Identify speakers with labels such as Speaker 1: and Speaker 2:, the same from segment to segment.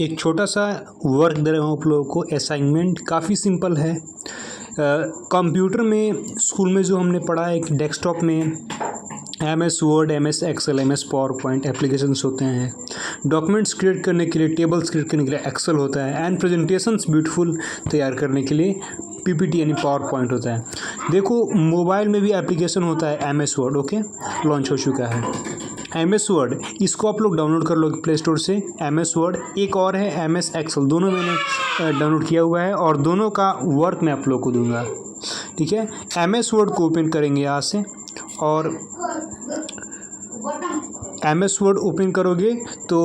Speaker 1: एक छोटा सा वर्क दे रहा हूँ आप लोगों को, असाइनमेंट काफ़ी सिंपल है। कंप्यूटर में स्कूल में जो हमने पढ़ा है कि डेस्कटॉप में MS Word, MS Excel, MS PowerPoint applications होते हैं। डॉक्यूमेंट्स क्रिएट करने के लिए, टेबल्स क्रिएट करने के लिए एक्सेल होता है, एंड प्रेजेंटेशंस ब्यूटीफुल तैयार करने के लिए PPT यानी पावर पॉइंट होता है। देखो मोबाइल में भी एप्लीकेशन होता है MS वर्ड, ओके, लॉन्च हो चुका है MS वर्ड। इसको आप लोग डाउनलोड कर लो प्ले स्टोर से, MS वर्ड। एक और है MS एक्सेल, दोनों मैंने डाउनलोड किया हुआ है और दोनों का वर्क मैं आप लोग को दूंगा, ठीक है। MS वर्ड को ओपन करेंगे यहाँ से, और MS वर्ड ओपन करोगे तो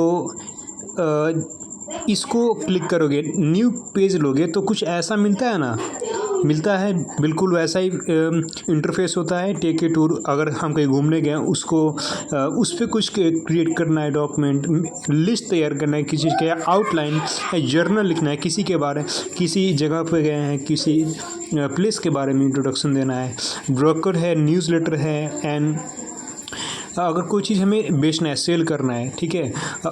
Speaker 1: इसको क्लिक करोगे, न्यू पेज लोगे तो कुछ ऐसा मिलता है ना, मिलता है बिल्कुल वैसा ही इंटरफेस होता है। टेक ए टूर, अगर हम कहीं घूमने गए उसको उस पर कुछ क्रिएट करना है, डॉक्यूमेंट लिस्ट तैयार करना है किसी चीज़ का, आउटलाइन जर्नल लिखना है किसी के बारे, किसी जगह पे गए हैं, किसी प्लेस के बारे में इंट्रोडक्शन देना है। ब्रोकर है, न्यूज़लेटर है, एंड अगर कोई चीज़ हमें बेचना है, सेल करना है, ठीक है।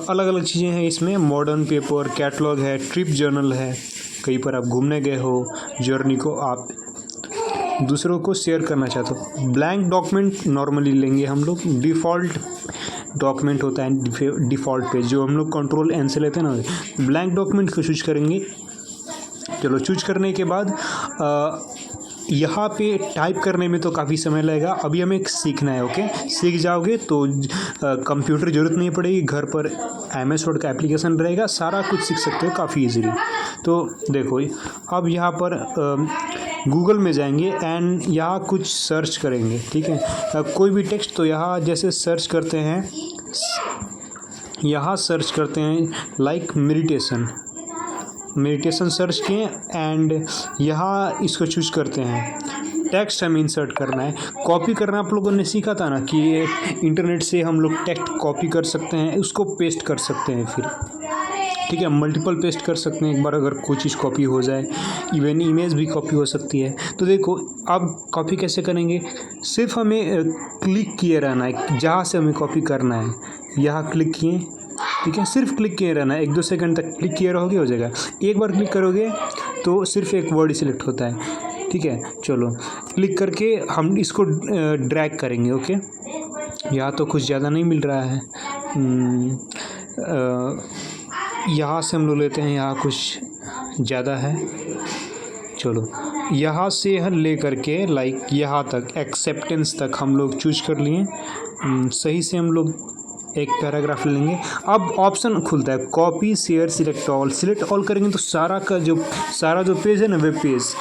Speaker 1: अलग अलग चीज़ें हैं इसमें, मॉडर्न पेपर, कैटलॉग है, ट्रिप जर्नल है, कहीं पर आप घूमने गए हो, जर्नी को आप दूसरों को शेयर करना चाहते हो। ब्लैंक डॉक्यूमेंट नॉर्मली लेंगे हम लोग, डिफ़ॉल्ट डॉक्यूमेंट होता है डिफ़ॉल्ट पेज, जो हम लोग Ctrl+N से लेते हैं ना, ब्लैंक डॉक्यूमेंट को चूज करेंगे। चलो चूज करने के बाद यहाँ पे टाइप करने में तो काफ़ी समय लगेगा, अभी हमें सीखना है, ओके। सीख जाओगे तो कंप्यूटर ज़रूरत नहीं पड़ेगी, घर पर MS वर्ड का एप्लीकेशन रहेगा, सारा कुछ सीख सकते हो काफ़ी इजीली। तो देखो अब यहाँ पर गूगल में जाएंगे एंड यहाँ कुछ सर्च करेंगे, ठीक है। कोई भी टेक्स्ट, तो यहाँ जैसे सर्च करते हैं, यहाँ सर्च करते हैं लाइक मेडिटेशन सर्च किए एंड यहाँ इसको चूज करते हैं। टेक्स्ट हमें इंसर्ट करना है, कॉपी करना आप लोगों ने सीखा था ना कि इंटरनेट से हम लोग टेक्स्ट कॉपी कर सकते हैं, उसको पेस्ट कर सकते हैं फिर, ठीक है। मल्टीपल पेस्ट कर सकते हैं एक बार, अगर कोई चीज़ कॉपी हो जाए, इवन इमेज भी कॉपी हो सकती है। तो देखो अब कॉपी कैसे करेंगे, सिर्फ हमें क्लिक किए रहना है जहाँ से हमें कॉपी करना है, यहाँ क्लिक किए, ठीक है। सिर्फ क्लिक किए रहना है, 1-2 सेकंड तक क्लिक किए रहोगे हो जाएगा। एक बार क्लिक करोगे तो सिर्फ एक वर्ड ही सिलेक्ट होता है, ठीक है। चलो क्लिक करके हम इसको ड्रैग करेंगे, ओके। यहाँ तो कुछ ज़्यादा नहीं मिल रहा है, यहाँ से हम लोग लेते हैं, यहाँ कुछ ज़्यादा है। चलो यहाँ से ले करके लाइक यहाँ तक, एक्सेप्टेंस तक हम लोग चूज कर लिए। सही से हम लोग एक पैराग्राफ लेंगे। अब ऑप्शन खुलता है कॉपी, शेयर, सिलेक्ट ऑल करेंगे तो सारा जो पेज है ना, वेब पेज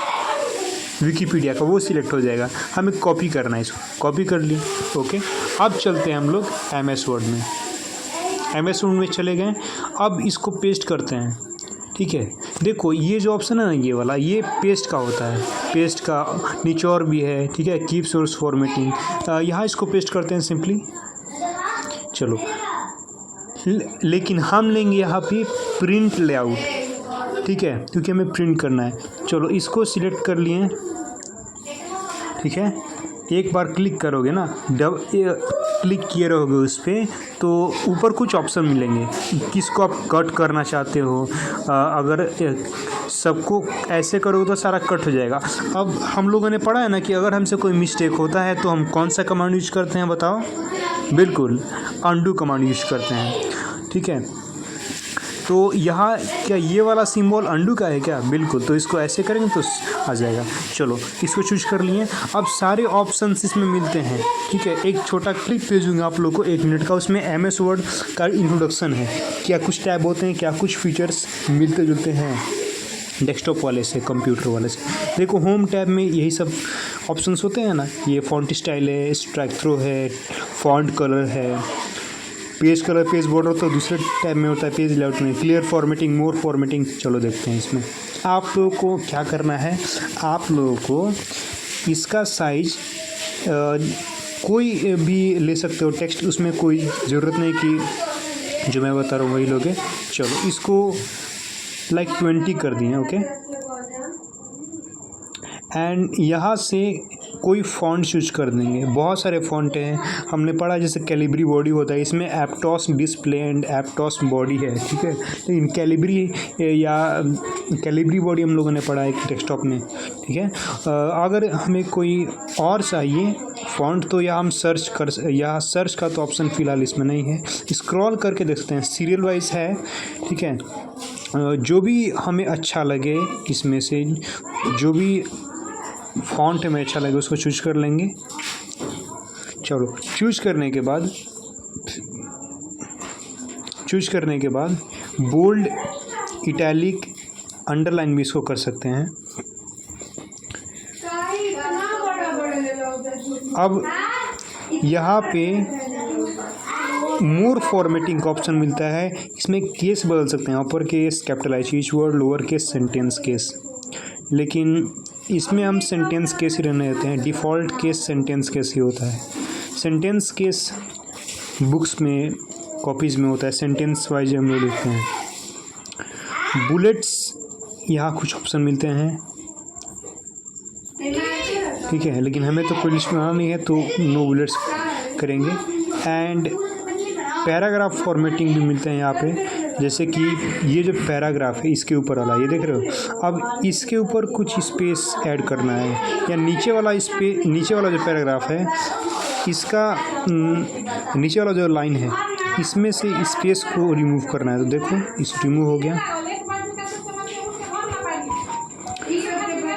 Speaker 1: विकीपीडिया का, वो सिलेक्ट हो जाएगा। हमें कॉपी करना है, इसको कॉपी कर लिए, ओके। अब चलते हैं हम लोग MS वर्ड में चले गए। अब इसको पेस्ट करते हैं, ठीक है। देखो ये जो ऑप्शन है ना, ये वाला, ये पेस्ट का होता है, पेस्ट का निचोड़ भी है, ठीक है। कीप सोर्स फॉर्मेटिंग, यहाँ इसको पेस्ट करते हैं सिंपली। चलो लेकिन हम लेंगे यहाँ पे प्रिंट लेआउट, ठीक है, क्योंकि हमें प्रिंट करना है। चलो इसको सिलेक्ट कर लिए, ठीक है। एक बार क्लिक करोगे ना, क्लिक किए रहोगे उस पर, तो ऊपर कुछ ऑप्शन मिलेंगे, किसको आप कट करना चाहते हो। अगर सबको ऐसे करोगे तो सारा कट हो जाएगा। अब हम लोगों ने पढ़ा है ना कि अगर हमसे कोई मिस्टेक होता है तो हम कौन सा कमांड यूज करते हैं, बताओ। बिल्कुल अंडू कमांड यूज करते हैं, ठीक है। तो यहाँ क्या ये वाला सिंबल अंडू का है क्या, बिल्कुल। तो इसको ऐसे करेंगे तो आ जाएगा। चलो इसको चूज कर लिए। अब सारे ऑप्शंस इसमें मिलते हैं, ठीक है। एक छोटा क्लिप भेजूंगा आप लोग को 1 मिनट का, उसमें MS वर्ड का इंट्रोडक्शन है, क्या कुछ टैब होते हैं, क्या कुछ फीचर्स मिलते जुलते हैं डेस्कटॉप वाले से, कंप्यूटर वाले से। देखो होम टैब में यही सब ऑप्शंस होते हैं ना, ये फॉन्ट स्टाइल है, स्ट्राइक थ्रो है, फॉन्ट कलर है, पेज कलर, पेज बॉर्डर तो दूसरे टैब में होता है, पेज लेआउट में, क्लियर फॉर्मेटिंग, मोर फॉर्मेटिंग। चलो देखते हैं इसमें आप लोगों को क्या करना है। आप लोगों को इसका साइज कोई भी ले सकते हो, टेक्स्ट उसमें कोई ज़रूरत नहीं कि जो मैं बता रहा हूँ वही लोगे। चलो इसको लाइक 20 कर दिए, ओके। एंड यहाँ से कोई फ़ॉन्ट चूज कर देंगे। बहुत सारे फ़ॉन्ट हैं, हमने पढ़ा जैसे कैलिब्री बॉडी होता है, इसमें एप्टॉस डिस्प्ले एंड एप्टॉस बॉडी है, ठीक है। लेकिन कैलिब्री बॉडी हम लोगों ने पढ़ा है डेस्कटॉप में, ठीक है। अगर हमें कोई और चाहिए फ़ॉन्ट तो यहाँ हम सर्च का तो ऑप्शन फ़िलहाल इसमें नहीं है, स्क्रॉल करके देख सकते हैं, सीरियल वाइज है, ठीक है। जो भी हमें अच्छा लगे इसमें से, जो भी फ़ॉन्ट हमें अच्छा लगे उसको चूज कर लेंगे। चलो चूज करने के बाद बोल्ड, इटैलिक, अंडरलाइन भी इसको कर सकते हैं। अब यहाँ पे मोर फॉर्मेटिंग का ऑप्शन मिलता है, इसमें केस बदल सकते हैं, upper case, capitalise each word, lower case, sentence case. लेकिन इसमें हम सेंटेंस केस ही रहने देते हैं, डिफ़ॉल्ट केस सेंटेंस केस ही होता है। सेंटेंस केस बुक्स में, कॉपीज़ में होता है, सेंटेंस वाइज हम लोग लिखते हैं। बुलेट्स, यहाँ कुछ ऑप्शन मिलते हैं, ठीक है, लेकिन हमें तो कोई लिस्ट में आना नहीं है तो नो बुलेट्स करेंगे। एंड पैराग्राफ फॉर्मेटिंग भी मिलते हैं यहाँ पे, जैसे कि ये जो पैराग्राफ है इसके ऊपर वाला, ये देख रहे हो, अब इसके ऊपर कुछ स्पेस ऐड करना है, या नीचे वाला जो पैराग्राफ है इसका नीचे वाला जो लाइन है इसमें से स्पेस को रिमूव करना है। तो देखो इस रिमूव हो गया।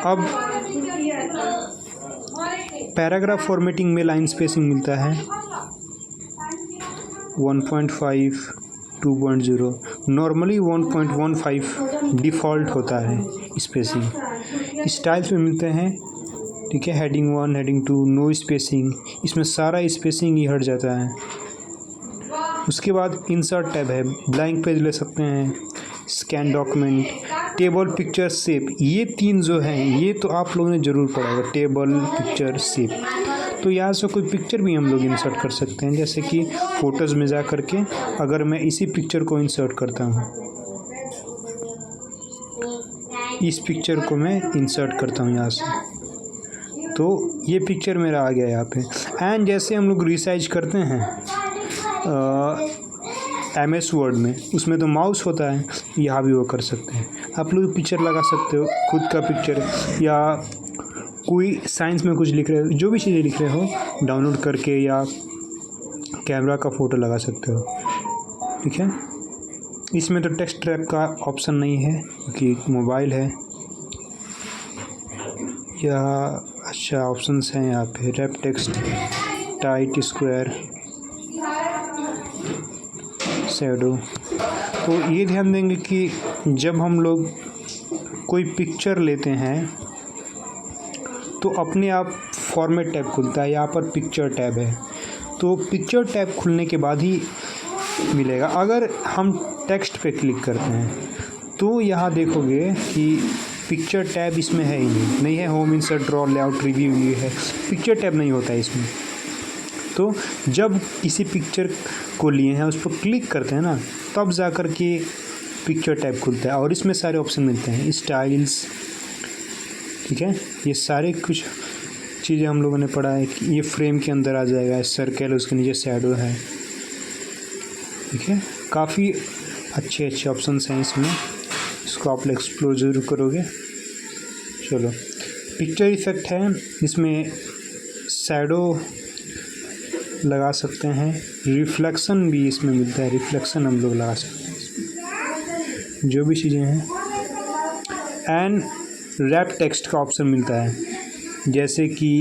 Speaker 1: अब पैराग्राफ फॉर्मेटिंग में लाइन स्पेसिंग मिलता है 1.5, 2.0, नॉर्मली 1.15 डिफ़ॉल्ट होता है स्पेसिंग। स्टाइल्स में मिलते हैं, ठीक है, हेडिंग 1, हेडिंग 2, नो स्पेसिंग, इसमें सारा स्पेसिंग ही हट जाता है। उसके बाद इंसर्ट टैब है, ब्लैंक पेज ले सकते हैं, scan document, table, picture, shape, ये 3 जो हैं ये तो आप लोगों ने ज़रूर पढ़ा होगा, टेबल, पिक्चर, शेप। तो यहाँ से कोई पिक्चर भी हम लोग इंसर्ट कर सकते हैं, जैसे कि फ़ोटोज़ में जा करके अगर मैं इसी पिक्चर को इंसर्ट करता हूँ, इस पिक्चर को मैं इंसर्ट करता हूँ यहाँ से, तो ये पिक्चर मेरा आ गया यहाँ पे। एंड जैसे हम लोग रिसाइज करते हैं MS वर्ड में, उसमें तो माउस होता है, यहाँ भी वो कर सकते हैं। आप लोग पिक्चर लगा सकते हो, खुद का पिक्चर, या कोई साइंस में कुछ लिख रहे हो, जो भी चीज़ें लिख रहे हो डाउनलोड करके, या कैमरा का फ़ोटो लगा सकते हो, ठीक है। इसमें तो टेक्स्ट रैप का ऑप्शन नहीं है क्योंकि मोबाइल है। या अच्छा ऑप्शंस हैं यहाँ पे, wrap text, tight, square, shadow. तो ये ध्यान देंगे कि जब हम लोग कोई पिक्चर लेते हैं तो अपने आप फॉर्मेट टैब खुलता है, यहाँ पर पिक्चर टैब है, तो पिक्चर टैब खुलने के बाद ही मिलेगा। अगर हम टेक्स्ट पे क्लिक करते हैं तो यहाँ देखोगे कि पिक्चर टैब इसमें है ही नहीं है, home, insert, draw, layout, review, ये है, पिक्चर टैब नहीं होता है इसमें। तो जब किसी पिक्चर को लिए हैं उस पर क्लिक करते हैं ना, तब जा कर के पिक्चर टैब खुलता है और इसमें सारे ऑप्शन मिलते हैं, स्टाइल्स, ठीक है। ये सारे कुछ चीज़ें हम लोगों ने पढ़ा है कि ये फ्रेम के अंदर आ जाएगा, सर्कल, उसके नीचे शैडो है, ठीक है। काफ़ी अच्छे ऑप्शंस हैं इसमें, इसको आप एक्सप्लोर ज़रूर करोगे। चलो, पिक्चर इफेक्ट है, इसमें शैडो लगा सकते हैं, रिफ्लेक्शन भी इसमें मिलता है, रिफ्लेक्शन हम लोग लगा सकते हैं इसमें, जो भी चीज़ें हैं। एंड रैप टेक्स्ट का ऑप्शन मिलता है, जैसे कि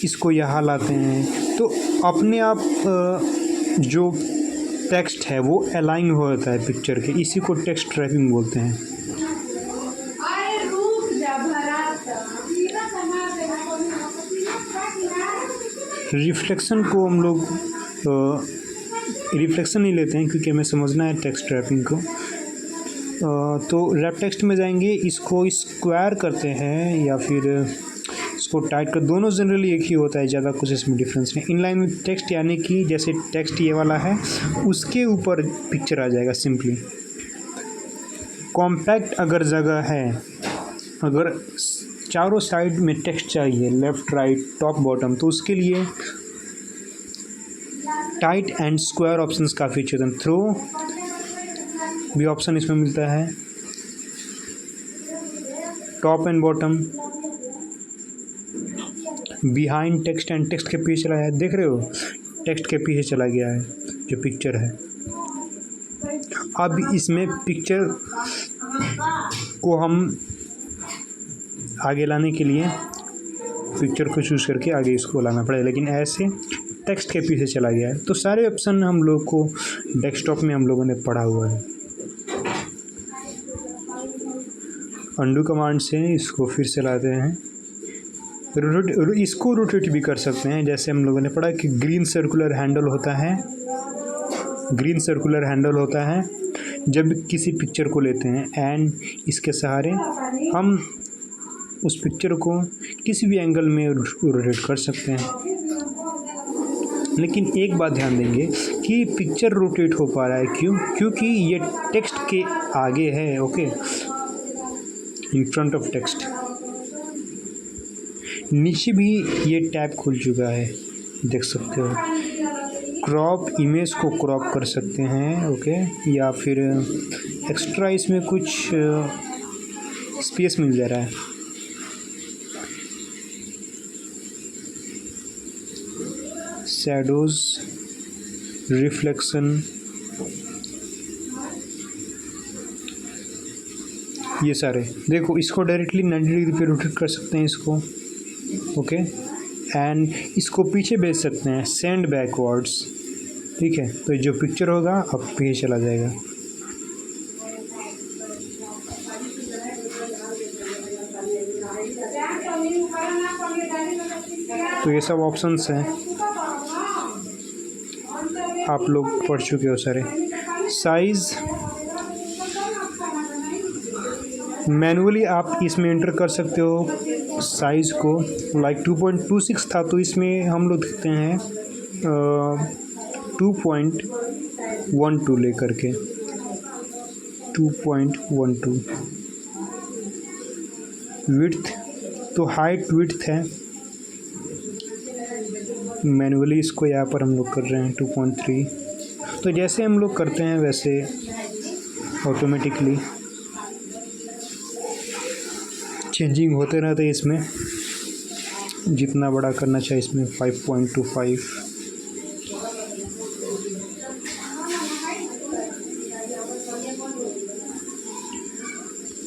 Speaker 1: इसको यहाँ लाते हैं तो अपने आप जो टेक्स्ट है वो अलाइन हो जाता है पिक्चर के, इसी को टेक्स्ट रैपिंग बोलते हैं। रिफ्लेक्शन को हम लोग रिफ्लेक्शन नहीं लेते हैं क्योंकि हमें समझना है टेक्स्ट रैपिंग को। तो रैप टेक्स्ट में जाएंगे, इसको स्क्वायर करते हैं या फिर इसको टाइट कर, दोनों जनरली एक ही होता है, ज़्यादा कुछ इसमें डिफरेंस नहीं। इनलाइन टेक्स्ट यानी कि जैसे टेक्स्ट ये वाला है उसके ऊपर पिक्चर आ जाएगा सिंपली। कॉम्पैक्ट अगर जगह है, अगर चारों साइड में टेक्स्ट चाहिए, लेफ़्ट राइट टॉप बॉटम, तो उसके लिए टाइट एंड स्क्वायर ऑप्शंस काफ़ी अच्छे होते हैं। थ्रो भी ऑप्शन इसमें मिलता है, top and bottom, behind text and text के पीछे चला है, देख रहे हो टेक्स्ट के पीछे चला गया है जो पिक्चर है। अब इसमें पिक्चर को हम आगे लाने के लिए पिक्चर को चूज़ करके आगे इसको लाना पड़ेगा, लेकिन ऐसे टेक्स्ट के पीछे चला गया है। तो सारे ऑप्शन हम लोग को डेस्कटॉप में हम लोगों ने पढ़ा हुआ है। अंडू कमांड से इसको फिर से लाते हैं, इसको रोटेट भी कर सकते हैं। जैसे हम लोगों ने पढ़ा कि ग्रीन सर्कुलर हैंडल होता है जब किसी पिक्चर को लेते हैं एंड इसके सहारे हम उस पिक्चर को किसी भी एंगल में रोटेट कर सकते हैं। लेकिन एक बात ध्यान देंगे कि पिक्चर रोटेट हो पा रहा है क्यों? क्योंकि ये टेक्स्ट के आगे है, okay, in front of text. नीचे भी ये टैब खुल चुका है, देख सकते हो। क्रॉप, इमेज को क्रॉप कर सकते हैं, ओके, या फिर एक्स्ट्रा इसमें कुछ स्पेस मिल जा रहा है। शैडोज, रिफ्लेक्शन, ये सारे देखो, इसको डायरेक्टली 90 डिग्री पे रोटेट कर सकते हैं इसको, ओके, एंड इसको पीछे भेज सकते हैं, सेंड बैकवर्ड्स, ठीक है। तो जो पिक्चर होगा अब पीछे चला जाएगा। तो ये सब ऑप्शंस हैं, आप लोग पढ़ चुके हो सारे। साइज़ मैनुअली आप इसमें एंटर कर सकते हो साइज़ को, लाइक 2.26 था तो इसमें हम लोग देखते हैं 2.12 लेकर के 2.12। विड्थ तो हाइट विड्थ है, मैनुअली इसको यहाँ पर हम लोग कर रहे हैं 2.3। तो जैसे हम लोग करते हैं वैसे ऑटोमेटिकली चेंजिंग होते रहते हैं। इसमें जितना बड़ा करना चाहिए इसमें 5.25।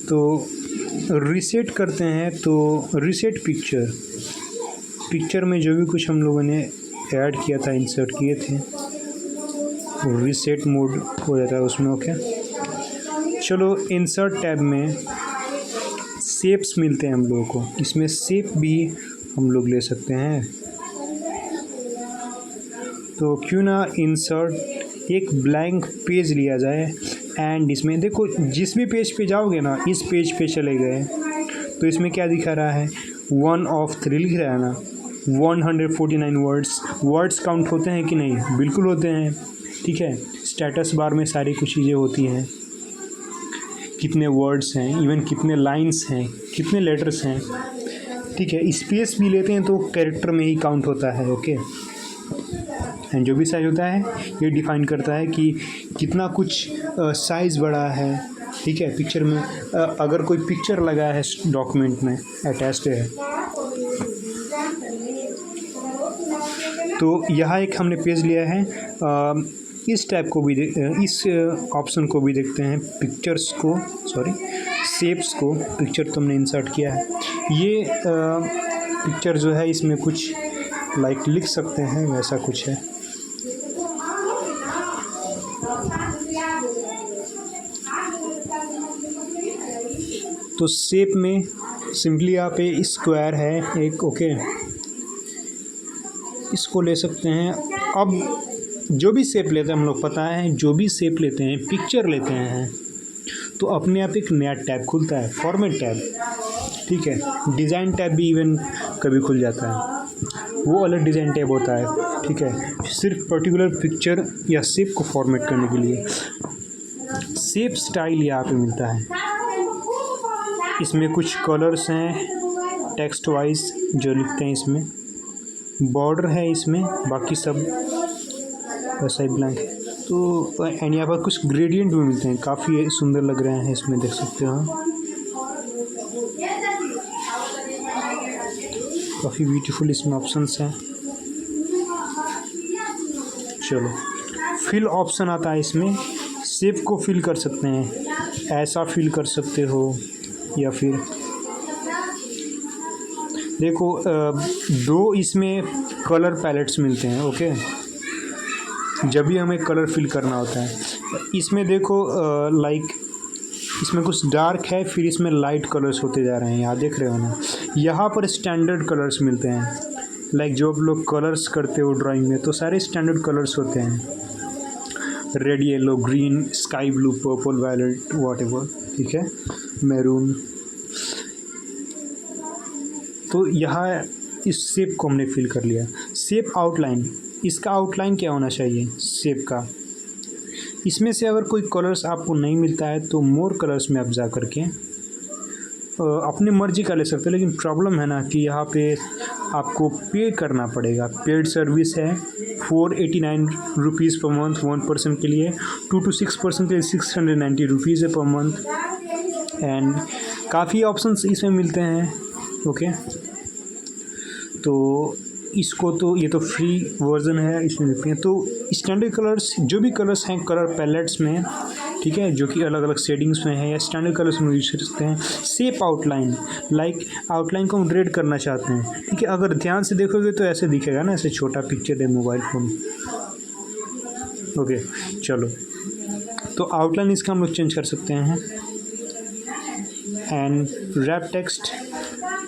Speaker 1: तो रीसेट करते हैं, तो रीसेट पिक्चर में जो भी कुछ हम लोगों ने ऐड किया था, इंसर्ट किए थे, रीसेट मोड हो जाता है उसमें, ओके। चलो इंसर्ट टैब में शेप्स मिलते हैं हम लोगों को, इसमें शेप भी हम लोग ले सकते हैं। तो क्यों ना इंसर्ट एक ब्लैंक पेज लिया जाए एंड इसमें देखो, जिस भी पेज पे जाओगे ना, इस पेज पे चले गए तो इसमें क्या दिखा रहा है, 1 of 3 लिख रहा है ना, 149 वर्ड्स काउंट होते हैं कि नहीं? बिल्कुल होते हैं, ठीक है। स्टेटस बार में सारी कुछ चीज़ें होती हैं, कितने वर्ड्स हैं, इवन कितने लाइंस हैं, कितने लेटर्स हैं, ठीक है। स्पेस भी लेते हैं तो कैरेक्टर में ही काउंट होता है, ओके। एंड जो भी साइज होता है ये डिफाइन करता है कि कितना कुछ साइज़ बड़ा है, ठीक है। पिक्चर में अगर कोई पिक्चर लगा है डॉक्यूमेंट में अटैच्ड है, तो यहाँ एक हमने पेज लिया है। इस टाइप को भी इस ऑप्शन को भी देखते हैं, पिक्चर्स को, सॉरी शेप्स को। पिक्चर तुमने इंसर्ट किया है, ये पिक्चर जो है इसमें कुछ लाइक लिख सकते हैं, वैसा कुछ है। तो शेप में सिंपली यहाँ पे स्क्वायर है एक, ओके, इसको ले सकते हैं। अब जो भी शेप लेते हैं हम लोग, पता है जो भी शेप लेते हैं, पिक्चर लेते हैं, तो अपने आप एक नया टैब खुलता है, फॉर्मेट टैब, ठीक है। डिज़ाइन टैब भी इवन कभी खुल जाता है, वो अलग डिज़ाइन टैब होता है, ठीक है, सिर्फ पर्टिकुलर पिक्चर या शेप को फॉर्मेट करने के लिए। शेप स्टाइल यहाँ पे मिलता है, इसमें कुछ कलर्स हैं, टेक्स्ट वाइज जो लिखते हैं इसमें, बॉर्डर है इसमें, बाकी सब वैसा ही ब्लैंक है। तो एंड यहाँ पर कुछ ग्रेडियंट भी मिलते हैं, काफ़ी सुंदर लग रहे हैं इसमें, देख सकते हो काफ़ी ब्यूटीफुल इसमें ऑप्शंस हैं। चलो फिल ऑप्शन आता है इसमें, शेप को फिल कर सकते हैं, ऐसा फिल कर सकते हो या फिर देखो दो इसमें कलर पैलेट्स मिलते हैं। ओके, जब भी हमें कलर फिल करना होता है इसमें देखो लाइक इसमें कुछ डार्क है, फिर इसमें लाइट कलर्स होते जा रहे हैं, यहाँ देख रहे हो ना। यहाँ पर स्टैंडर्ड कलर्स मिलते हैं, लाइक जो आप लोग कलर्स करते हो ड्राइंग में तो सारे स्टैंडर्ड कलर्स होते हैं, red, yellow, green, sky blue, purple, violet, whatever, ठीक है, मैरून। तो यहाँ इस शेप को हमने फिल कर लिया। शेप आउटलाइन, इसका आउटलाइन क्या होना चाहिए शेप का। इसमें से अगर कोई कलर्स आपको नहीं मिलता है तो मोर कलर्स में आप जा करके अपने मर्जी का ले सकते हो, लेकिन प्रॉब्लम है ना कि यहाँ पे आपको पे करना पड़ेगा। पेड सर्विस है 489 रुपीज़ पर मंथ 1% के लिए, 2 to 6% के लिए 690 रुपीज़ है पर मंथ। एंड काफ़ी ऑप्शंस इसमें मिलते हैं। ओके, तो इसको तो ये तो फ्री वर्जन है, इसमें मिलती हैं। तो स्टैंडर्ड कलर्स, जो भी कलर्स हैं कलर पैलेट्स में, ठीक है, जो कि अलग अलग शेडिंग्स में है या स्टैंडर्ड कलर्स में यूज कर सकते हैं। शेप आउटलाइन, लाइक आउटलाइन को हम रेड करना चाहते हैं, ठीक है, अगर ध्यान से देखोगे तो ऐसे दिखेगा ना, ऐसे छोटा पिक्चर है मोबाइल फ़ोन। ओके चलो, तो आउटलाइन इसका हम लोग चेंज कर सकते हैं। And wrap text,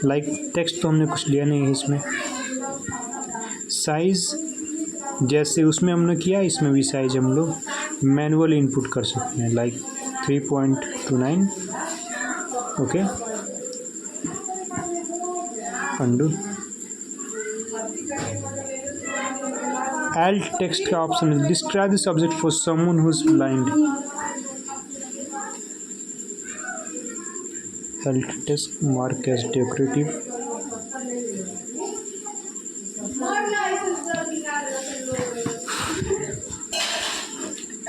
Speaker 1: like text तो हमने कुछ लिया नहीं है इसमें। साइज़ जैसे उसमें हमने किया, इसमें भी साइज़ हम लोग मैनुअल इनपुट कर सकते हैं, like 3.29। Okay, undo. Alt text का ऑप्शन है, describe this object for someone who is blind. Alt text mark as decorative.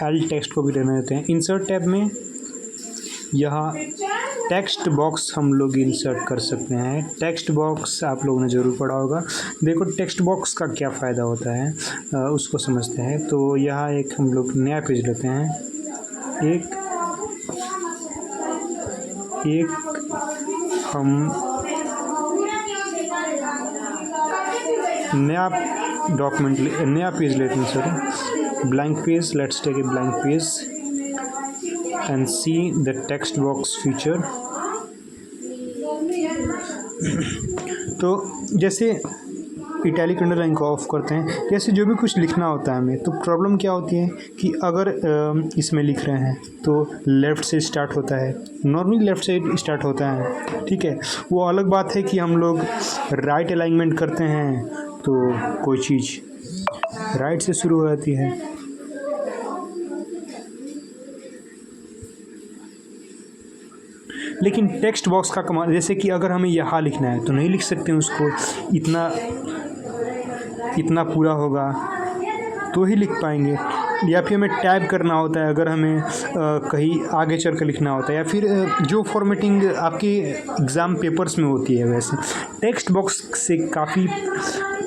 Speaker 1: Alt text को भी रहने देते हैं। इंसर्ट टैब में यहाँ टेक्स्ट बॉक्स हम लोग इंसर्ट कर सकते हैं। टेक्स्ट बॉक्स आप लोगों ने ज़रूर पढ़ा होगा। देखो टेक्स्ट बॉक्स का क्या फ़ायदा होता है उसको समझते हैं। तो यहाँ एक हम लोग नया पेज लेते हैं, एक हम नया डॉक्यूमेंट नया पेज लेते हैं, sorry blank page. Let's take a blank page and see the text box feature. तो जैसे इटैलिक अंडरलाइन को ऑफ करते हैं, जैसे जो भी कुछ लिखना होता है हमें, तो प्रॉब्लम क्या होती है कि अगर इसमें लिख रहे हैं तो लेफ़्ट से स्टार्ट होता है, नॉर्मली लेफ़्ट से स्टार्ट होता है, ठीक है। वो अलग बात है कि हम लोग राइट अलाइनमेंट करते हैं तो कोई चीज़ राइट से शुरू हो जाती है। लेकिन टेक्स्ट बॉक्स का कमाल, जैसे कि अगर हमें यहाँ लिखना है तो नहीं लिख सकते हैं उसको, इतना पूरा होगा तो ही लिख पाएंगे। या फिर हमें टाइप करना होता है, अगर हमें कहीं आगे चल कर लिखना होता है, या फिर जो फॉर्मेटिंग आपके एग्ज़ाम पेपर्स में होती है, वैसे टेक्स्ट बॉक्स से काफ़ी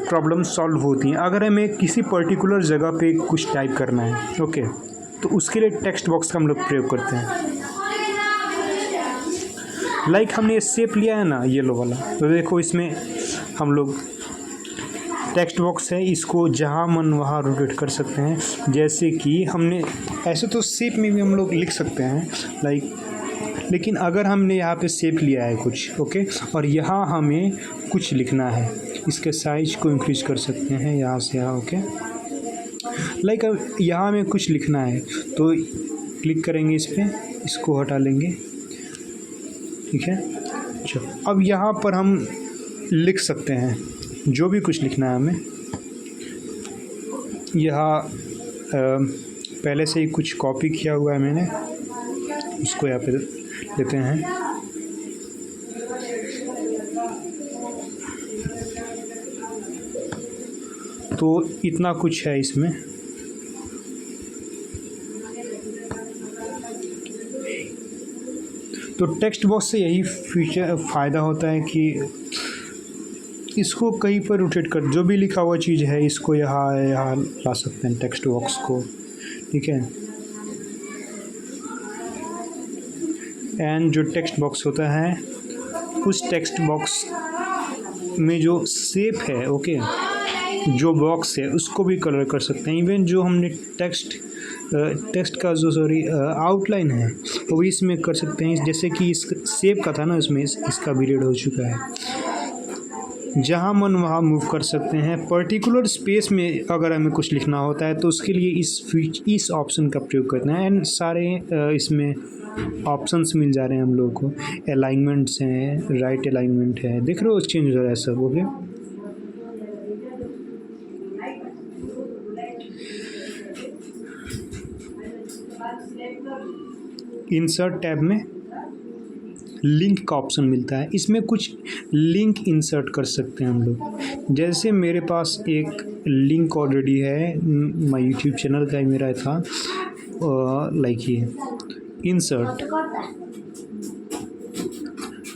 Speaker 1: प्रॉब्लम सॉल्व होती हैं। अगर हमें किसी पर्टिकुलर जगह पे कुछ टाइप करना है, ओके, तो उसके लिए टेक्स्ट बॉक्स का हम लोग प्रयोग करते हैं। लाइक हमने ये शेप लिया है ना येलो वाला, तो देखो इसमें हम लोग टेक्स्ट बॉक्स है, इसको जहाँ मन वहाँ रोटेट कर सकते हैं। जैसे कि हमने ऐसे तो शेप में भी हम लोग लिख सकते हैं लाइक, लेकिन अगर हमने यहाँ पे शेप लिया है कुछ, ओके, और यहाँ हमें कुछ लिखना है, इसके साइज को इंक्रीज कर सकते हैं यहाँ से यहाँ, ओके। लाइक अब यहाँ हमें कुछ लिखना है तो क्लिक करेंगे इस पर, इसको हटा लेंगे, ठीक है। चलो अब यहाँ पर हम लिख सकते हैं जो भी कुछ लिखना है हमें। यहाँ पहले से ही कुछ कॉपी किया हुआ है मैंने, उसको यहाँ पे लेते हैं। तो इतना कुछ है इसमें। तो टेक्स्ट बॉक्स से यही फीचर फ़ायदा होता है कि इसको कहीं पर रोटेट कर, जो भी लिखा हुआ चीज़ है इसको यहाँ ला सकते हैं टेक्स्ट बॉक्स को, ठीक है। एंड जो टेक्स्ट बॉक्स होता है उस टेक्स्ट बॉक्स में जो शेप है, ओके, जो बॉक्स है उसको भी कलर कर सकते हैं। इवन जो हमने टेक्स्ट का जो आउटलाइन है वो भी इसमें कर सकते हैं। जैसे कि इस शेप का था ना, इसमें इसका भी रेड हो चुका है। जहाँ मन वहाँ मूव कर सकते हैं। पर्टिकुलर स्पेस में अगर हमें कुछ लिखना होता है तो उसके लिए इस ऑप्शन का प्रयोग करना है। एंड सारे इसमें ऑप्शंस मिल जा रहे हैं हम लोगों को। अलाइनमेंट्स हैं, राइट अलाइनमेंट है, देख रहे हो चेंज हो रहा है सब, ओके। इंसर्ट टैब में लिंक का ऑप्शन मिलता है, इसमें कुछ लिंक इंसर्ट कर सकते हैं हम लोग। जैसे मेरे पास एक लिंक ऑलरेडी है, माय यूट्यूब चैनल का ही मेरा था, लाइक ये इंसर्ट।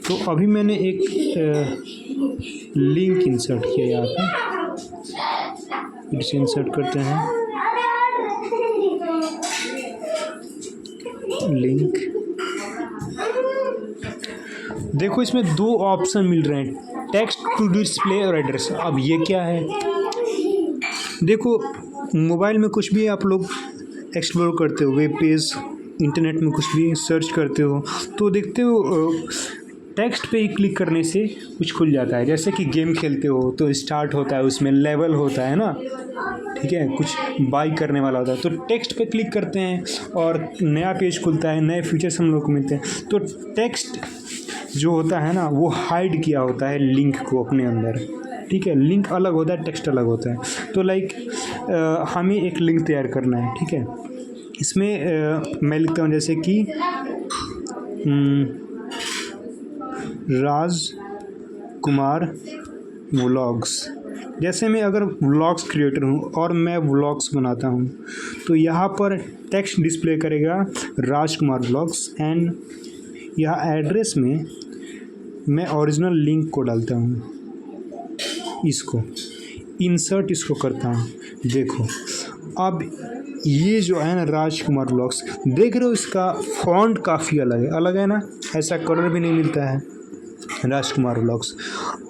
Speaker 1: तो अभी मैंने एक लिंक इंसर्ट किया यहाँ पे, इसे इंसर्ट करते हैं लिंक। देखो इसमें दो ऑप्शन मिल रहे हैं, टेक्स्ट टू डिस्प्ले और एड्रेस। अब ये क्या है, देखो मोबाइल में कुछ भी आप लोग एक्सप्लोर करते हो, वेब पेज, इंटरनेट में कुछ भी सर्च करते हो तो देखते हो टेक्स्ट पे ही क्लिक करने से कुछ खुल जाता है। जैसे कि गेम खेलते हो तो स्टार्ट होता है, उसमें लेवल होता है ना, ठीक है, कुछ बाई करने वाला होता है। तो टेक्स्ट पे क्लिक करते हैं और नया पेज खुलता है, नए फीचर्स हम लोग को मिलते हैं। तो टेक्स्ट जो होता है ना वो हाइड किया होता है लिंक को अपने अंदर, ठीक है। लिंक अलग होता है, टेक्स्ट अलग होता है। तो लाइक हमें एक लिंक तैयार करना है, ठीक है। इसमें मैं लिखता हूँ जैसे कि राज कुमार व्लॉग्स। जैसे मैं अगर व्लॉग्स क्रिएटर हूँ और मैं व्लॉग्स बनाता हूँ तो यहाँ पर टेक्स्ट डिस्प्ले करेगा राज कुमार व्लॉग्स। एंड यहाँ एड्रेस में मैं ओरिजिनल लिंक को डालता हूँ, इसको इंसर्ट इसको करता हूँ। देखो अब ये जो है ना राजकुमार व्लॉग्स, देख रहे हो इसका फॉन्ट काफ़ी अलग है ना, ऐसा कलर भी नहीं मिलता है राजकुमार व्लॉग्स।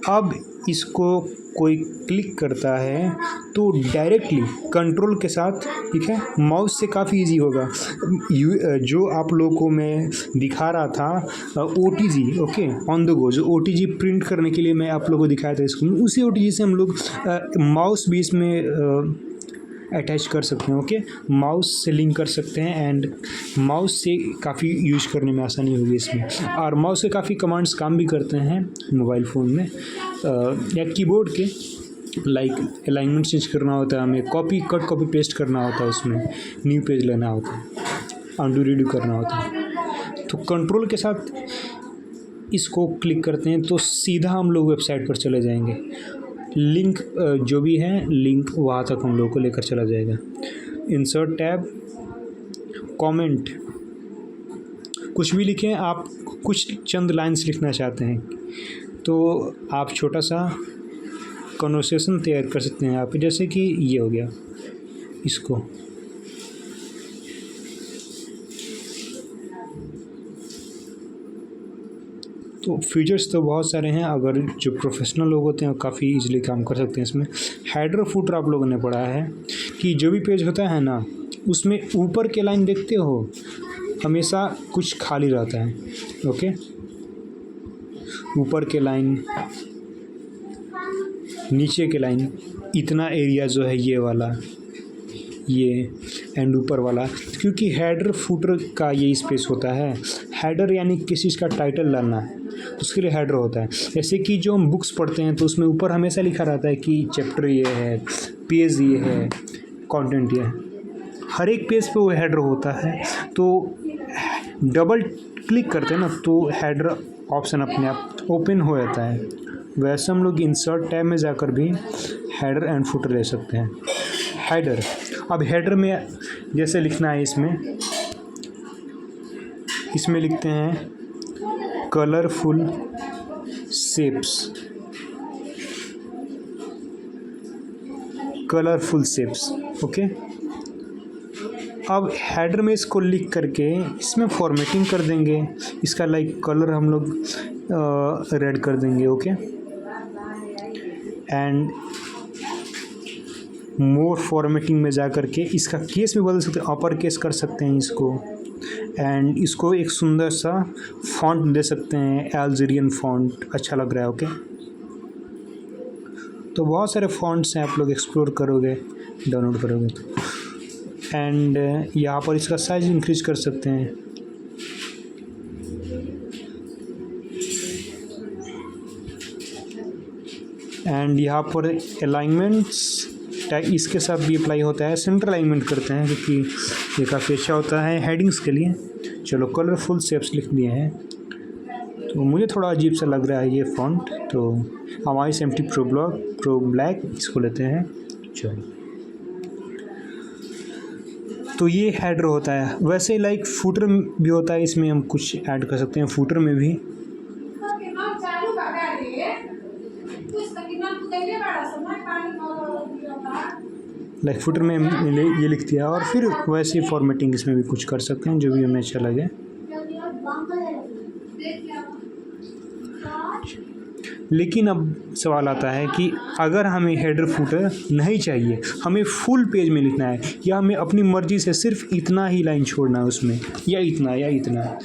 Speaker 1: अब इसको कोई क्लिक करता है तो डायरेक्टली कंट्रोल के साथ, ठीक है, माउस से काफ़ी इजी होगा। जो आप लोगों को मैं दिखा रहा था OTG, okay, on the go, जो OTG प्रिंट करने के लिए मैं आप लोगों को दिखाया था स्कूल में, उसी OTG से हम लोग माउस भी इसमें अटैच कर सकते हैं, ओके। माउस से लिंक कर सकते हैं एंड माउस से काफ़ी यूज करने में आसानी होगी इसमें। और माउस से काफ़ी कमांड्स काम भी करते हैं मोबाइल फ़ोन में या कीबोर्ड के, लाइक अलाइनमेंट चेंज करना होता है, हमें कॉपी पेस्ट करना होता है, उसमें न्यू पेज लेना होता है, अनडू रीडू करना होता है। तो कंट्रोल के साथ इसको क्लिक करते हैं तो सीधा हम लोग वेबसाइट पर चले जाएंगे। लिंक जो भी है लिंक वहाँ तक हम लोग को लेकर चला जाएगा। इंसर्ट टैब, कमेंट, कुछ भी लिखें आप, कुछ चंद लाइंस लिखना चाहते हैं तो आप छोटा सा कन्वर्सेशन तैयार कर सकते हैं आप, जैसे कि ये हो गया, इसको तो फीचर्स तो बहुत सारे हैं। अगर जो प्रोफेशनल लोग होते हैं वो काफ़ी इजीली काम कर सकते हैं इसमें। हेडर फुटर आप लोगों ने पढ़ा है कि जो भी पेज होता है ना उसमें ऊपर के लाइन देखते हो हमेशा कुछ खाली रहता है, ओके। ऊपर के लाइन, नीचे के लाइन, इतना एरिया जो है ये वाला, ये एंड ऊपर वाला, क्योंकि हेडर फुटर का ये स्पेस होता है। हेडर यानी किसी चीज़ का टाइटल डालना है तो उसके लिए हेडर होता है। जैसे कि जो हम बुक्स पढ़ते हैं तो उसमें ऊपर हमेशा लिखा रहता है कि चैप्टर ये है, पेज ये है, कंटेंट ये है, हर एक पेज पे वो हेडर होता है। तो डबल क्लिक करते हैं ना तो हेडर ऑप्शन अपने आप ओपन हो जाता है, वैसे हम लोग इंसर्ट टैब में जाकर भी हेडर एंड फुटर ले सकते हैं। हेडर, अब हेडर में जैसे लिखना है इसमें लिखते हैं colourful shapes, colourful shapes. Okay, अब हेडर में इसको लिख करके इसमें फॉर्मेटिंग कर देंगे। इसका लाइक कलर हम लोग रेड कर देंगे। ओके, एंड मोर फॉर्मेटिंग में जा करके इसका केस भी बदल सकते हैं, अपर केस कर सकते हैं इसको, एंड इसको एक सुंदर सा फॉन्ट दे सकते हैं, अल्जीरियन फॉन्ट, अच्छा लग रहा है। ओके, तो बहुत सारे फॉन्ट्स हैं, आप लोग एक्सप्लोर करोगे, डाउनलोड करोगे तो। एंड यहाँ पर इसका साइज इंक्रीज कर सकते हैं। एंड यहाँ पर अलाइनमेंट्स इसके साथ भी अप्लाई होता है, सेंटर अलाइनमेंट करते हैं क्योंकि ये काफ़ी अच्छा होता है हेडिंग्स के लिए। चलो, कलरफुल शेप्स लिख दिए हैं, तो मुझे थोड़ा अजीब सा लग रहा है ये फॉन्ट, तो हमारी सेम्टी प्रो ब्लैक इसको लेते हैं। चलो, तो ये हेडर होता है। वैसे लाइक फुटर भी होता है, इसमें हम कुछ ऐड कर सकते हैं फुटर में भी। लाइक फुटर में ये लिख दिया, और फिर वैसे फॉर्मेटिंग इसमें भी कुछ कर सकते हैं जो भी हमें अच्छा लगे। लेकिन अब सवाल आता है कि अगर हमें हेडर फुटर नहीं चाहिए, हमें फुल पेज में लिखना है, या हमें अपनी मर्ज़ी से सिर्फ इतना ही लाइन छोड़ना है उसमें, या इतना,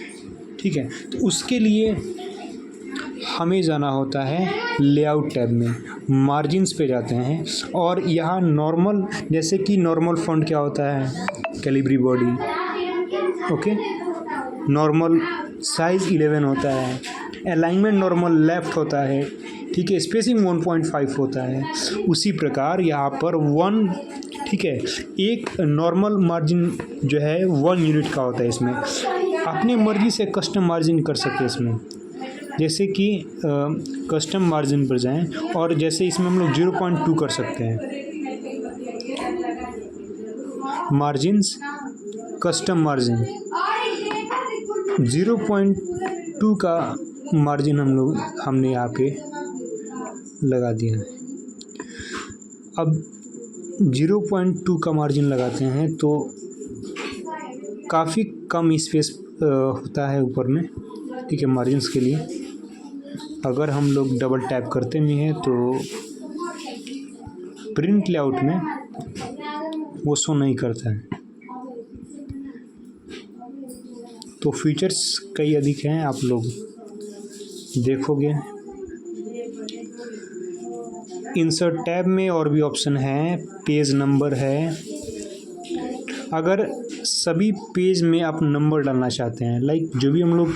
Speaker 1: ठीक है, तो उसके लिए हमें जाना होता है लेआउट टैब में, मार्जिन्स पे जाते हैं, और यहाँ नॉर्मल, जैसे कि नॉर्मल फॉन्ट क्या होता है, Calibri body. Okay, normal size 11 होता है, अलाइनमेंट नॉर्मल लेफ़्ट होता है, ठीक है, स्पेसिंग 1.5 होता है। उसी प्रकार यहाँ पर 1, ठीक है, एक नॉर्मल मार्जिन जो है 1 यूनिट का होता है। इसमें अपनी मर्ज़ी से कस्टम मार्जिन कर सकते हैं इसमें, जैसे कि कस्टम मार्जिन पर जाएं, और जैसे इसमें हम लोग 0.2 कर सकते हैं, मार्जिन्स, कस्टम मार्जिन 0.2 का मार्जिन हमने यहाँ पे लगा दिया है। अब 0.2 का मार्जिन लगाते हैं तो काफ़ी कम स्पेस होता है ऊपर में, ठीक है, मार्जिन्स के लिए। अगर हम लोग डबल टैप करते भी हैं तो प्रिंट लेआउट में वो शो नहीं करता है। तो फीचर्स कई अधिक हैं, आप लोग देखोगे। इंसर्ट टैब में और भी ऑप्शन हैं, पेज नंबर है। अगर सभी पेज में आप नंबर डालना चाहते हैं, लाइक जो भी हम लोग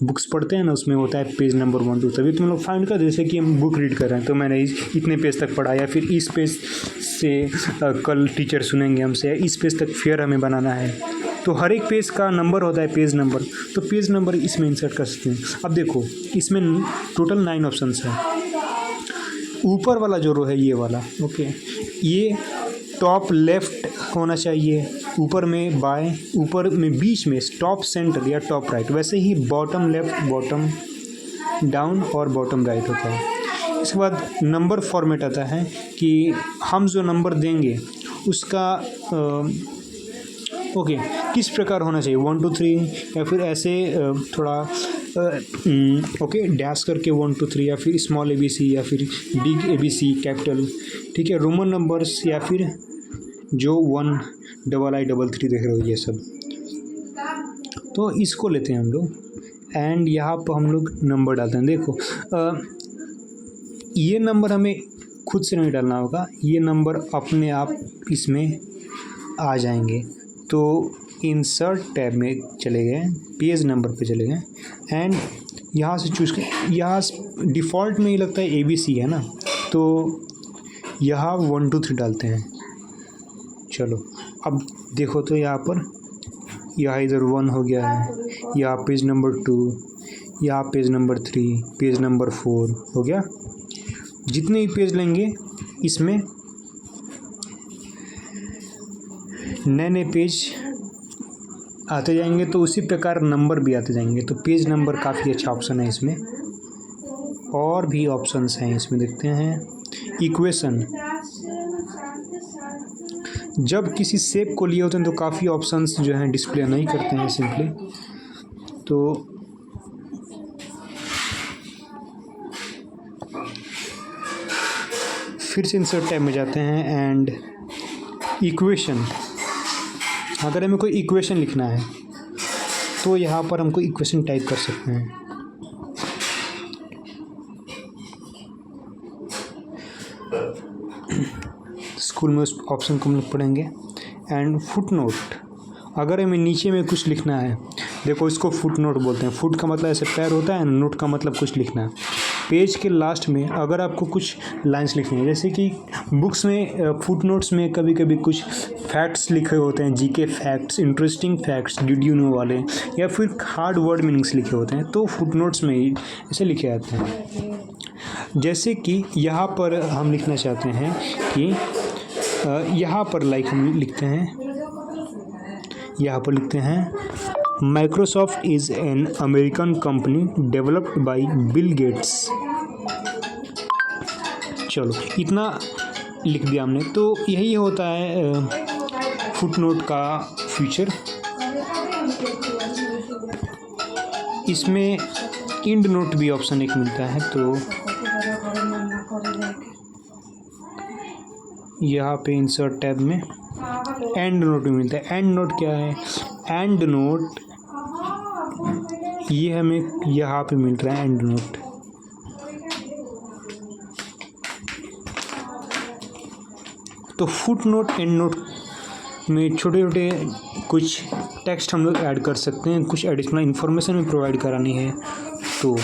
Speaker 1: बुक्स पढ़ते हैं ना, उसमें होता है पेज नंबर 1 2, तभी तुम लोग फाइंड कर, जैसे कि हम बुक रीड कर रहे हैं तो मैंने इतने पेज तक पढ़ा, या फिर इस पेज से कल टीचर सुनेंगे हमसे, इस पेज तक फेयर हमें बनाना है, तो हर एक पेज का नंबर होता है पेज नंबर, तो पेज नंबर इसमें इंसर्ट कर सकते हैं। अब देखो, इसमें टोटल 9 ऑप्शंस हैं। ऊपर वाला जो रो है ये वाला, ओके, ये टॉप लेफ़्ट होना चाहिए, ऊपर में बाएं, ऊपर में बीच में टॉप सेंटर या टॉप राइट, वैसे ही बॉटम लेफ़्ट, बॉटम डाउन और बॉटम राइट होता है। इसके बाद नंबर फॉर्मेट आता है कि हम जो नंबर देंगे उसका ओके किस प्रकार होना चाहिए, 1 2 3, या फिर ऐसे थोड़ा ओके डैश करके 1 2 3, या फिर स्मॉल ABC, या फिर बिग ABC कैपिटल, ठीक है, रोमन नंबर्स, या फिर जो 1 II 3 देख रहे हो ये सब। तो इसको लेते हैं हम लोग, एंड यहाँ पर हम लोग नंबर डालते हैं। देखो ये नंबर हमें खुद से नहीं डालना होगा, ये नंबर अपने आप इसमें आ जाएंगे। तो इंसर्ट टैब में चले गए, पेज नंबर पे चले गए, एंड यहाँ से चूज़ कर, यहाँ डिफ़ॉल्ट में ही लगता है ABC है ना, तो यहाँ 1 2 3 डालते हैं। चलो अब देखो तो यहाँ पर यहाँ इधर 1 हो गया है, यहाँ पेज नंबर 2, यहाँ पेज नंबर 3, पेज नंबर 4 हो गया, जितने भी पेज लेंगे इसमें नए नए पेज आते जाएंगे, तो उसी प्रकार नंबर भी आते जाएंगे। तो पेज नंबर काफ़ी अच्छा ऑप्शन है इसमें। और भी ऑप्शंस हैं इसमें, देखते हैं। इक्वेशन, जब किसी शेप को लिए होते हैं तो काफ़ी ऑप्शंस जो हैं डिस्प्ले नहीं करते हैं सिंपली। तो फिर से इंसर्ट टैब में जाते हैं एंड इक्वेशन। अगर हमें कोई इक्वेशन लिखना है तो यहाँ पर हमको इक्वेशन टाइप कर सकते हैं। स्कूल में उस ऑप्शन को हम लोग पढ़ेंगे। एंड फुट नोट, अगर हमें नीचे में कुछ लिखना है, देखो इसको फुट नोट बोलते हैं। फुट का मतलब ऐसे पैर होता है, नोट का मतलब कुछ लिखना है। पेज के लास्ट में अगर आपको कुछ लाइंस लिखनी है, जैसे कि बुक्स में फुट नोट्स में कभी कभी कुछ फैक्ट्स लिखे होते हैं, GK facts, interesting facts, did you know वाले, या फिर हार्ड वर्ड मीनिंग्स लिखे होते हैं, तो फुट नोट्स में ही ऐसे लिखे जाते हैं। जैसे कि यहाँ पर हम लिखना चाहते हैं कि यहाँ पर हम लिखते हैं, यहाँ पर लिखते हैं Microsoft is an American company developed by Bill Gates. चलो इतना लिख दिया हमने। तो यही होता है फुटनोट का फीचर। इसमें इंड नोट भी ऑप्शन एक मिलता है, तो यहाँ पे इंसर्ट टैब में एंड नोट भी मिलता है। एंड नोट क्या है? एंड नोट ये हमें यहाँ पे मिल रहा है, एंड नोट। तो फुट नोट, एंड नोट में छोटे छोटे कुछ टेक्स्ट हम लोग ऐड कर सकते हैं, कुछ एडिशनल इन्फॉर्मेशन भी प्रोवाइड करानी है तो।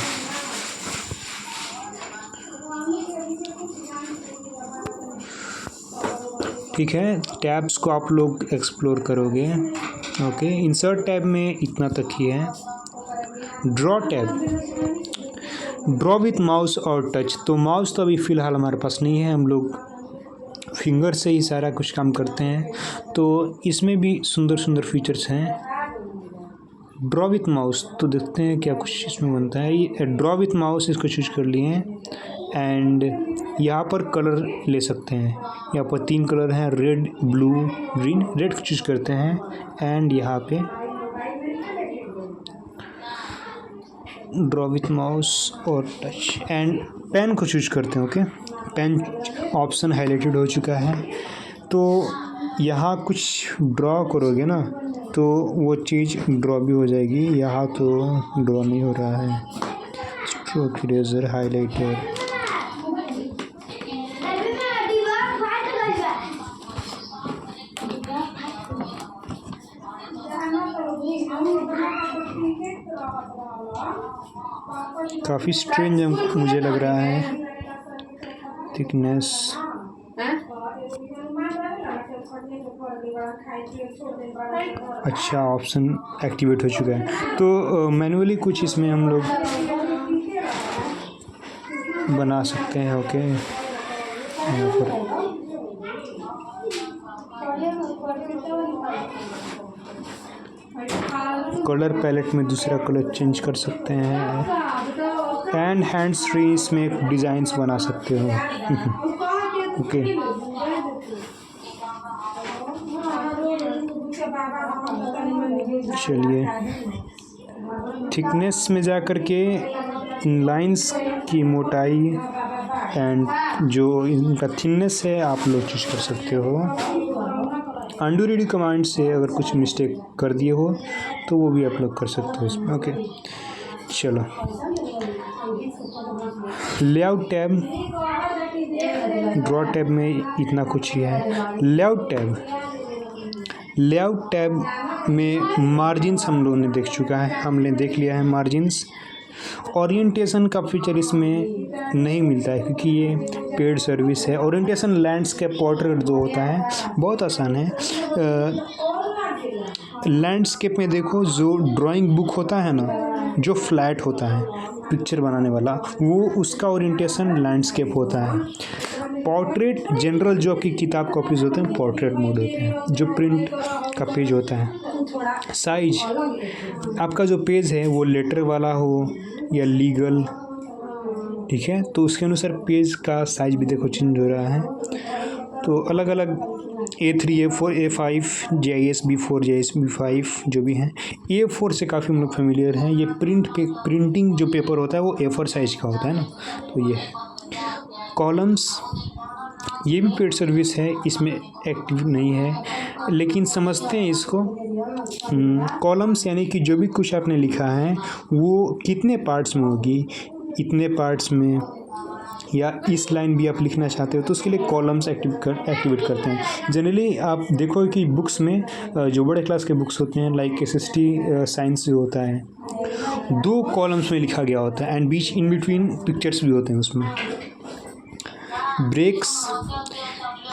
Speaker 1: ठीक है, टैब्स को आप लोग एक्सप्लोर करोगे। ओके, इंसर्ट टैब में इतना तक ही है। Draw tab, draw with mouse और टच। तो माउस तो अभी फ़िलहाल हमारे पास नहीं है, हम लोग फिंगर से ही सारा कुछ काम करते हैं। तो इसमें भी सुंदर सुंदर फीचर्स हैं। ड्रॉ विथ माउस, तो देखते हैं क्या कुछ इसमें बनता है। ये ड्रॉ विथ माउस, इसको चूज कर लिए हैं एंड यहाँ पर कलर ले सकते हैं। यहाँ पर 3 कलर हैं, रेड, ब्लू, ग्रीन। रेड को चूज करते हैं एंड यहाँ पे ड्रॉ विथ माउस और टच एंड पेन को चूज करते हैं। ओके, पेन ऑप्शन हाईलाइटेड हो चुका है। तो यहाँ कुछ ड्रॉ करोगे ना तो वो चीज़ ड्रॉ भी हो जाएगी। यहाँ तो ड्रॉ नहीं हो रहा है। स्ट्रोक इरेजर, हाईलाइटर, काफ़ी स्ट्रेंज मुझे लग रहा है। थिकनेस, अच्छा ऑप्शन एक्टिवेट हो चुका है। तो मैनुअली कुछ इसमें हम लोग बना सकते हैं। ओके, यहाँ पर कलर पैलेट में दूसरा कलर चेंज कर सकते हैं एंड हैंड्स फ्री इसमें डिज़ाइंस बना सकते हो। ओके, चलिए थिकनेस में जा कर के इन लाइंस की मोटाई एंड जो इनका थिननेस है आप लोग चूज कर सकते हो। अंडू रीड कमांड से अगर कुछ मिस्टेक कर दिए हो तो वो भी आप लोग कर सकते हो इसमें। ओके, चलो लेआउट टैब, ड्रॉ टैब में इतना कुछ ही है। लेआउट टैब, लेआउट टैब में मार्जिन्स हम लोगों ने देख चुका है, हमने देख लिया है मार्जिन्स। ओरिएंटेशन का फीचर इसमें नहीं मिलता है क्योंकि ये पेड सर्विस है। ओरिएंटेशन लैंडस्केप पोर्ट्रेट जो होता है बहुत आसान है। लैंडस्केप में देखो जो ड्राइंग बुक होता है ना, जो फ्लैट होता है पिक्चर बनाने वाला, वो उसका ओरिएंटेशन लैंडस्केप होता है। पोर्ट्रेट जनरल जो आपकी किताब कॉपीज होते हैं पोर्ट्रेट मोड होते हैं, जो प्रिंट का पेज होता है। साइज आपका जो पेज है वो लेटर वाला हो या लीगल, ठीक है, तो उसके अनुसार पेज का साइज भी देखो चेंज हो रहा है। तो अलग अलग A3, A4, A5, JIS B4, JIS B5 जो भी हैं। A4 से काफ़ी हम लोग फेमिलियर हैं। ये प्रिंटिंग जो पेपर होता है वो A4 साइज का होता है ना, तो ये है। कॉलम्स ये भी पेड सर्विस है, इसमें एक्टिव नहीं है लेकिन समझते हैं इसको। कॉलम्स यानी कि जो भी कुछ आपने लिखा है वो कितने पार्ट्स में होगी, इतने पार्ट्स में, या इस लाइन भी आप लिखना चाहते हो तो उसके लिए कॉलम्स एक्टिवेट करते हैं। जनरली आप देखो कि बुक्स में जो बड़े क्लास के बुक्स होते हैं लाइक SST साइंस जो होता है 2 कॉलम्स में लिखा गया होता है and beach in between pictures भी होते हैं उसमें। ब्रेक्स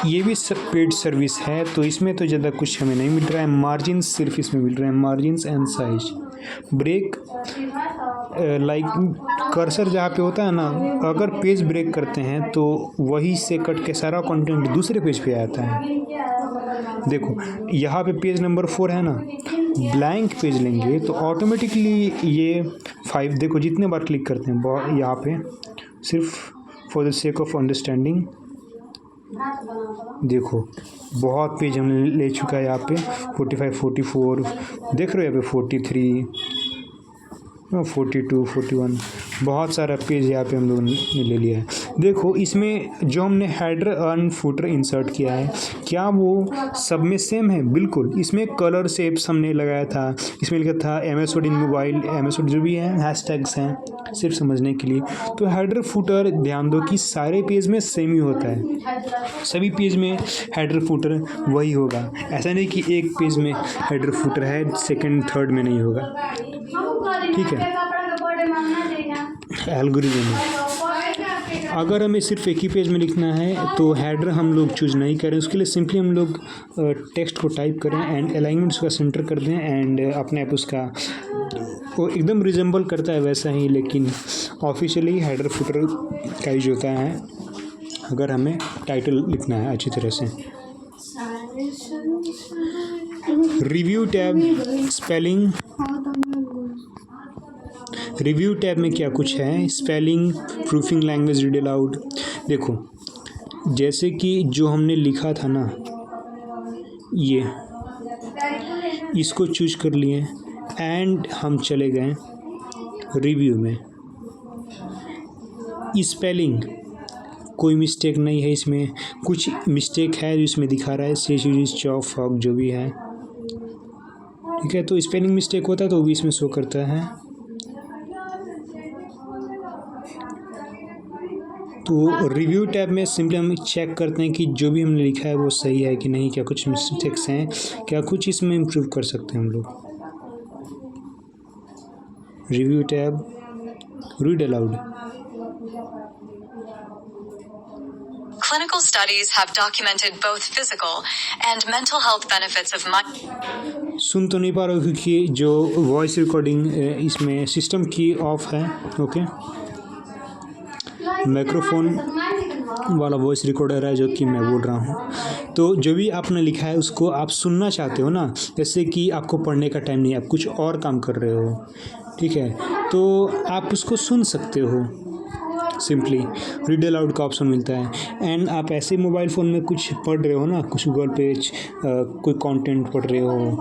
Speaker 1: ये भी सब पेड सर्विस है, तो इसमें तो ज़्यादा कुछ हमें नहीं मिल रहा है। मार्जिन सिर्फ इसमें मिल रहा है, margins and size. Break like cursor जहाँ पे होता है ना, अगर पेज ब्रेक करते हैं तो वही से कट के सारा कंटेंट दूसरे पेज पे आता है। देखो यहाँ पे पेज नंबर 4 है ना, ब्लैंक पेज लेंगे तो ऑटोमेटिकली ये 5 देखो जितने बार क्लिक करते हैं यहाँ पे, सिर्फ for the sake of understanding देखो बहुत पेज हमने ले चुका है यहाँ पे 45, 44 देख रहे हो, यहाँ पे 43, 42, 41 बहुत सारा पेज यहाँ पे हम लोगों ने ले लिया है। देखो इसमें जो हमने हेडर एंड फुटर इंसर्ट किया है क्या वो सब में सेम है? बिल्कुल। इसमें कलर शेप्स हमने लगाया था, इसमें लिखा था MS word in mobile, MS word जो भी है हैशटैग्स हैं सिर्फ समझने के लिए। तो हेडर फुटर ध्यान दो कि सारे पेज में सेम ही होता है, सभी पेज में हेडर फुटर वही होगा। ऐसा नहीं कि एक पेज में हेडर फुटर है सेकंड थर्ड में नहीं होगा, ठीक है। एल्गोरिथम अगर हमें सिर्फ एक ही पेज में लिखना है तो हेडर हम लोग चूज नहीं करें, उसके लिए सिंपली हम लोग टेक्स्ट को टाइप करें एंड अलाइनमेंट उसका सेंटर कर दें एंड अपने आप उसका वो एकदम रिजेंबल करता है वैसा ही, लेकिन ऑफिशियली हेडर फुटर का यूज होता है अगर हमें टाइटल लिखना है अच्छी तरह से। Review tab, spelling, review tab में क्या कुछ है, spelling, proofing language, read aloud. देखो जैसे कि जो हमने लिखा था ना ये, इसको चूज कर लिए एंड हम चले गए रिव्यू में। स्पेलिंग कोई मिस्टेक नहीं है इसमें, कुछ मिस्टेक है जो इसमें दिखा रहा है, सेज चॉफ फॉग जो भी है, ठीक है। तो स्पेलिंग मिस्टेक होता है तो वो भी इसमें शो करता है। तो रिव्यू टैब में सिंपली हम चेक करते हैं कि जो भी हमने लिखा है वो सही है कि नहीं, क्या कुछ मिस्टेक्स हैं, क्या कुछ इसमें इम्प्रूव कर सकते हैं हम लोग। Review tab, read aloud.
Speaker 2: Clinical studies have documented both physical and mental health benefits of
Speaker 1: सुन तो नहीं पा रहा हूँ क्योंकि जो वॉइस रिकॉर्डिंग इसमें सिस्टम की ऑफ है, ओके। माइक्रोफोन वाला वॉइस रिकॉर्डर है जो कि मैं बोल रहा हूँ। तो जो भी आपने लिखा है उसको आप सुनना चाहते हो ना, जैसे कि आपको पढ़ने का टाइम नहीं है, आप कुछ और काम कर रहे हो, ठीक है, तो आप उसको सुन सकते हो। सिंपली रीड अलाउड का ऑप्शन मिलता है एंड आप ऐसे मोबाइल फ़ोन में कुछ पढ़ रहे हो ना, कुछ गूगल पेज कोई कंटेंट पढ़ रहे हो,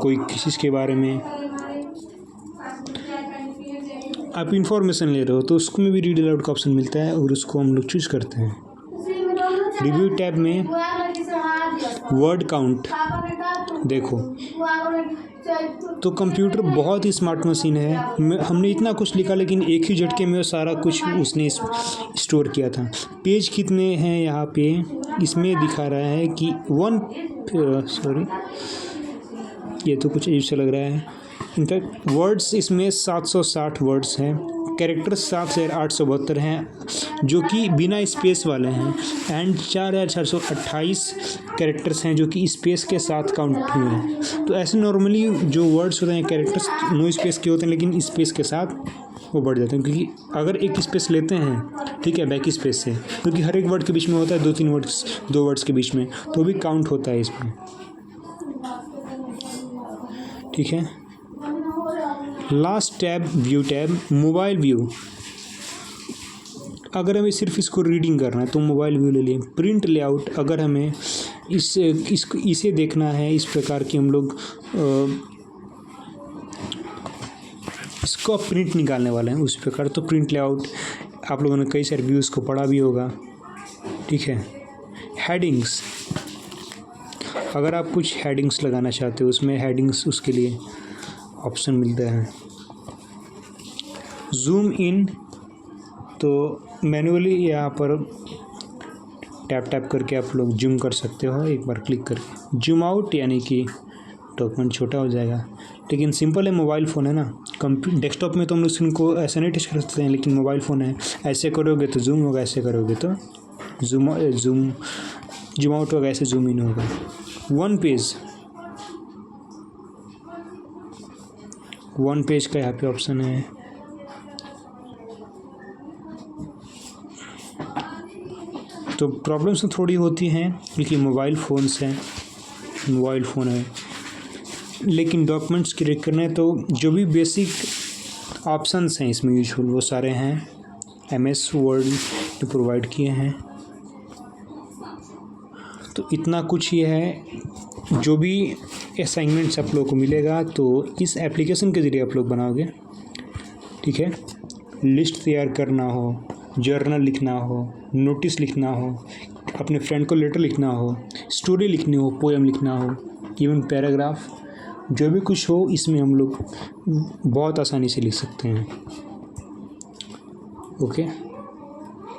Speaker 1: कोई किसी के बारे में आप इंफॉर्मेशन ले रहे हो तो उसको में भी रीड अलाउड का ऑप्शन मिलता है और उसको हम लोग चूज करते हैं। रिव्यू टैब में वर्ड काउंट देखो, तो कंप्यूटर बहुत ही स्मार्ट मशीन है, हमने इतना कुछ लिखा लेकिन एक ही झटके में सारा कुछ उसने स्टोर किया था। पेज कितने हैं यहाँ पे इसमें दिखा रहा है कि ये तो कुछ अजीब सा लग रहा है। इनफैक्ट वर्ड्स इसमें 760 वर्ड्स हैं, कैरेक्टर्स 7,872 हैं जो कि बिना स्पेस वाले हैं, एंड 4,428 कैरेक्टर्स हैं जो कि स्पेस के साथ काउंट हुए हैं। तो ऐसे नॉर्मली जो वर्ड्स होते हैं कैरेक्टर्स नो स्पेस के होते हैं, लेकिन स्पेस के साथ वो बढ़ जाते हैं, क्योंकि अगर एक स्पेस लेते हैं, ठीक है, बैक स्पेस से, क्योंकि हर एक वर्ड के बीच में होता है 2-3 वर्ड्स, 2 वर्ड्स के बीच में, तो भी काउंट होता है इसमें, ठीक है। Last tab view tab, mobile view. अगर हमें सिर्फ इसको रीडिंग करना है तो मोबाइल व्यू ले लिए। प्रिंट लेआउट, अगर हमें इसे देखना है इस प्रकार की, हम लोग इसको प्रिंट निकालने वाले हैं उस प्रकार, तो प्रिंट लेआउट आप लोगों ने कई सारे व्यूज़ को पढ़ा भी होगा, ठीक है। हेडिंग्स, अगर आप कुछ हेडिंग्स लगाना चाहते हो उसमें हेडिंग्स, उसके लिए ऑप्शन मिलता है। जूम इन, तो मैन्युअली यहाँ पर टैप करके आप लोग जूम कर सकते हो एक बार क्लिक करके। जूम आउट यानी कि डॉक्यूमेंट छोटा हो जाएगा, लेकिन सिंपल है, मोबाइल फ़ोन है ना। डेस्कटॉप में तो हम लोग स्क्रीन को ऐसे नहीं टच कर सकते हैं, लेकिन मोबाइल फ़ोन है, ऐसे करोगे तो जूम होगा, ऐसे करोगे तो जूम आउट होगा, ऐसे जूम इन होगा। वन पेज का यहाँ पे ऑप्शन है। तो प्रॉब्लम्स तो थोड़ी होती हैं क्योंकि मोबाइल फ़ोन है, लेकिन डॉक्यूमेंट्स क्रिएट करना है तो जो भी बेसिक ऑप्शंस हैं इसमें यूजफुल वो सारे हैं MS वर्ड जो प्रोवाइड किए हैं। तो इतना कुछ ये है, जो भी असाइनमेंट्स आप लोगों को मिलेगा तो इस एप्लीकेशन के ज़रिए आप लोग बनाओगे, ठीक है। लिस्ट तैयार करना हो, जर्नल लिखना हो, नोटिस लिखना हो, अपने फ्रेंड को लेटर लिखना हो, स्टोरी लिखनी हो, पोएम लिखना हो, इवन पैराग्राफ, जो भी कुछ हो इसमें हम लोग बहुत आसानी से लिख सकते हैं। ओके।